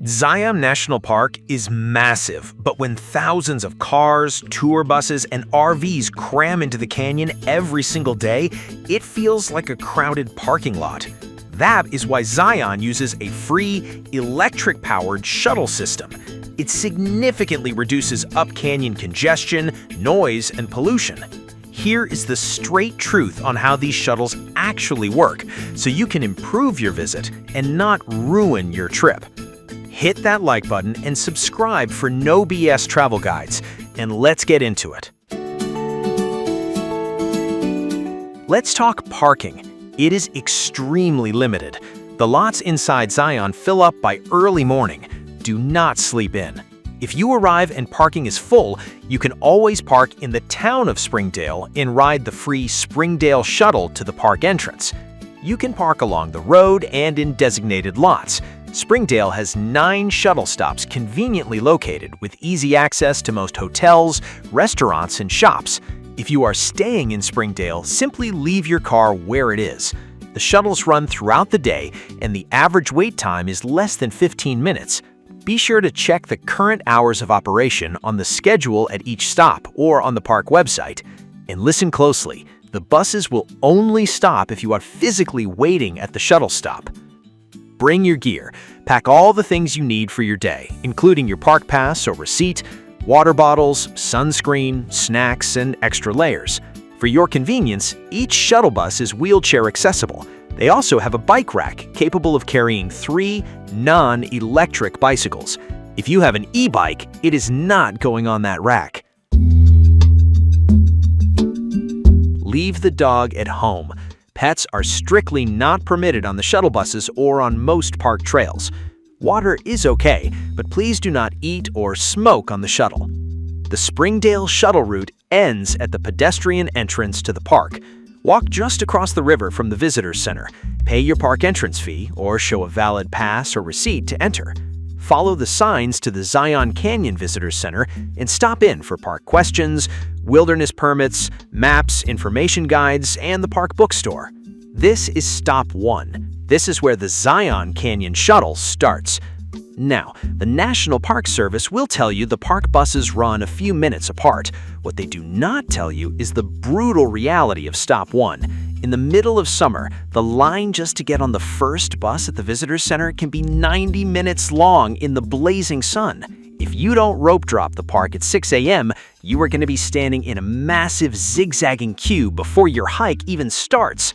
Zion National Park is massive, but when thousands of cars, tour buses, and RVs cram into the canyon every single day, it feels like a crowded parking lot. That is why Zion uses a free, electric-powered shuttle system. It significantly reduces up-canyon congestion, noise, and pollution. Here is the straight truth on how these shuttles actually work, so you can improve your visit and not ruin your trip. Hit that like button and subscribe for no BS travel guides, and let's get into it. Let's talk parking. It is extremely limited. The lots inside Zion fill up by early morning. Do not sleep in. If you arrive and parking is full, you can always park in the town of Springdale and ride the free Springdale Shuttle to the park entrance. You can park along the road and in designated lots. Springdale has 9 shuttle stops conveniently located with easy access to most hotels, restaurants, and shops. If you are staying in Springdale, simply leave your car where it is. The shuttles run throughout the day, and the average wait time is less than 15 minutes. Be sure to check the current hours of operation on the schedule at each stop or on the park website. And listen closely, the buses will only stop if you are physically waiting at the shuttle stop. Bring your gear. Pack all the things you need for your day, including your park pass or receipt, water bottles, sunscreen, snacks, and extra layers. For your convenience, each shuttle bus is wheelchair accessible. They also have a bike rack capable of carrying 3 non-electric bicycles. If you have an e-bike, it is not going on that rack. Leave the dog at home. Pets are strictly not permitted on the shuttle buses or on most park trails. Water is okay, but please do not eat or smoke on the shuttle. The Springdale shuttle route ends at the pedestrian entrance to the park. Walk just across the river from the visitor's center. Pay your park entrance fee or show a valid pass or receipt to enter. Follow the signs to the Zion Canyon Visitors Center and stop in for park questions, wilderness permits, maps, information guides, and the park bookstore. This is stop 1. This is where the Zion Canyon Shuttle starts. Now, the National Park Service will tell you the park buses run a few minutes apart. What they do not tell you is the brutal reality of stop 1. In the middle of summer, the line just to get on the first bus at the Visitors Center can be 90 minutes long in the blazing sun. If you don't rope drop the park at 6 a.m., you are going to be standing in a massive zigzagging queue before your hike even starts.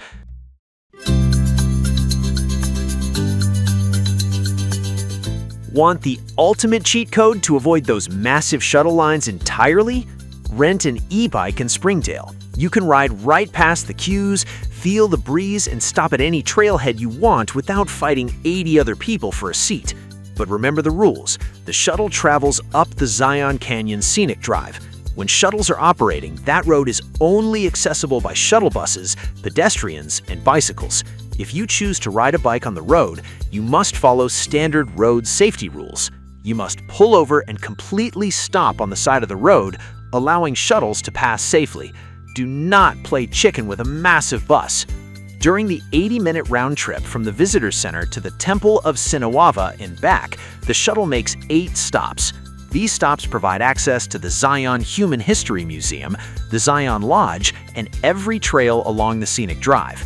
Want the ultimate cheat code to avoid those massive shuttle lines entirely? Rent an e-bike in Springdale. You can ride right past the queues, feel the breeze, and stop at any trailhead you want without fighting 80 other people for a seat. But remember the rules. The shuttle travels up the Zion Canyon Scenic Drive. When shuttles are operating, that road is only accessible by shuttle buses, pedestrians, and bicycles. If you choose to ride a bike on the road, you must follow standard road safety rules. You must pull over and completely stop on the side of the road, allowing shuttles to pass safely. Do not play chicken with a massive bus. During the 80-minute round trip from the Visitors Center to the Temple of Sinawava and back, the shuttle makes 8 stops. These stops provide access to the Zion Human History Museum, the Zion Lodge, and every trail along the scenic drive.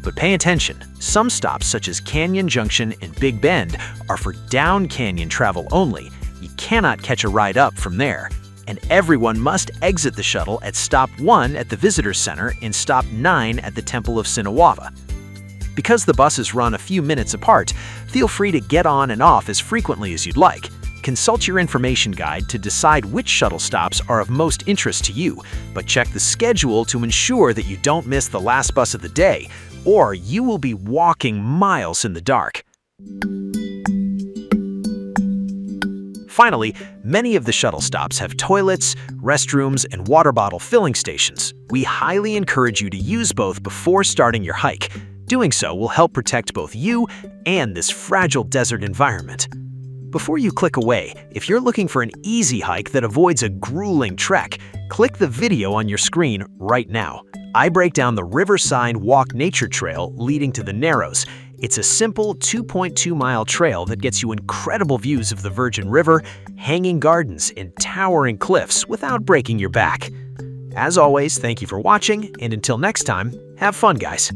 But pay attention, some stops such as Canyon Junction and Big Bend are for down canyon travel only. You cannot catch a ride up from there. And everyone must exit the shuttle at stop 1 at the Visitors Center and stop 9 at the Temple of Sinawava. Because the buses run a few minutes apart, feel free to get on and off as frequently as you'd like. Consult your information guide to decide which shuttle stops are of most interest to you, but check the schedule to ensure that you don't miss the last bus of the day, or you will be walking miles in the dark. Finally, many of the shuttle stops have toilets, restrooms, and water bottle filling stations. We highly encourage you to use both before starting your hike. Doing so will help protect both you and this fragile desert environment. Before you click away, if you're looking for an easy hike that avoids a grueling trek, click the video on your screen right now. I break down the Riverside Walk Nature Trail leading to the Narrows. It's a simple 2.2-mile trail that gets you incredible views of the Virgin River, hanging gardens, and towering cliffs without breaking your back. As always, thank you for watching, and until next time, have fun, guys.